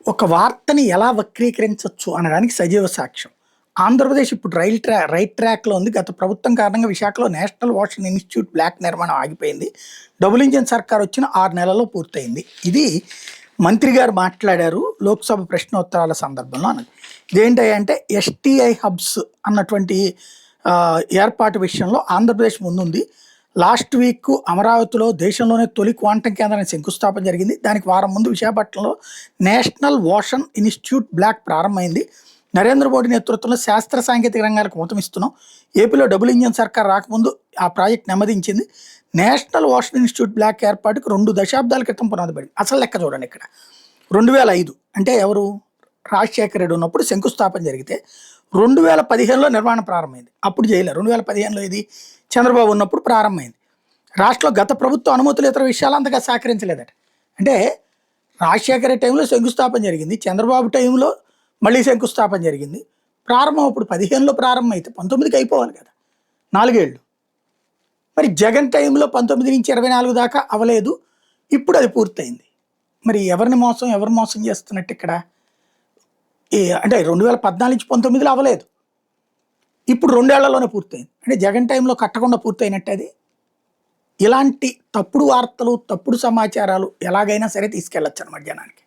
ఒక వార్తని ఎలా వక్రీకరించొచ్చు అనడానికి సజీవ సాక్ష్యం. ఆంధ్రప్రదేశ్ ఇప్పుడు రైట్ ట్రాక్‌లో ఉంది. గత ప్రభుత్వం కారణంగా విశాఖలో నేషనల్ ఓషన్ ఇన్‌స్టిట్యూట్ బ్లాక్ నిర్మాణం ఆగిపోయింది. డబుల్ ఇంజిన్ సర్కార్ వచ్చిన 6 నెలల్లో పూర్తయింది. ఇది మంత్రి గారు మాట్లాడారు లోక్‌సభ ప్రశ్నోత్తరాల సందర్భంలో అన్నది. ఇదేంటంటే ఎస్‌టిఐ హబ్స్ అన్నటువంటి ఏర్పాటు విషయంలో ఆంధ్రప్రదేశ్ ముందుంది. లాస్ట్ వీక్ అమరావతిలో దేశంలోనే తొలి క్వాంటం కేంద్రానికి శంకుస్థాపన జరిగింది. దానికి వారం ముందు విశాఖపట్నంలో నేషనల్ ఓషన్ ఇన్‌స్టిట్యూట్ బ్లాక్ ప్రారంభమైంది. నరేంద్ర మోడీ నేతృత్వంలో శాస్త్ర సాంకేతిక రంగాలకు ఊతమిస్తున్నాం. ఏపీలో డబుల్ ఇంజిన్ సర్కార్ రాకముందు ఆ ప్రాజెక్ట్ నెమ్మదించింది. నేషనల్ ఓషన్ ఇన్‌స్టిట్యూట్ బ్లాక్ ఏర్పాటుకు 2 దశాబ్దాల క్రితం పునాది పడింది. అసలు లెక్క చూడండి ఇక్కడ. 2005 అంటే ఎవరు? రాజశేఖర రెడ్డి ఉన్నప్పుడు శంకుస్థాపన జరిగితే 2015లో నిర్మాణం ప్రారంభమైంది. అప్పుడు చేయలేదు. 2015లో ఇది చంద్రబాబు ఉన్నప్పుడు ప్రారంభమైంది. రాష్ట్రంలో గత ప్రభుత్వం అనుమతులు ఇతర విషయాలు అంతగా సహకరించలేదట. అంటే రాజశేఖర రెడ్డి టైంలో శంకుస్థాపన జరిగింది. చంద్రబాబు టైంలో మళ్ళీ శంకుస్థాపన జరిగింది. ప్రారంభం అప్పుడు 15లో ప్రారంభం అయితే 19కి అయిపోవాలి కదా, 4 ఏళ్ళు. మరి జగన్ టైంలో 19 నుంచి 24 దాకా అవ్వలేదు. ఇప్పుడు అది పూర్తయింది. మరి ఎవరు మోసం చేస్తున్నట్టు ఇక్కడ? అంటే 2014 నుంచి 19లో అవ్వలేదు. ఇప్పుడు 2 ఏళ్లలోనే పూర్తయింది. అంటే జగన్ టైంలో కట్టకుండా పూర్తయినట్టు అది. ఇలాంటి తప్పుడు వార్తలు, తప్పుడు సమాచారాలు ఎలాగైనా సరే తీసుకెళ్ళొచ్చు అన్నమాట జనానికి.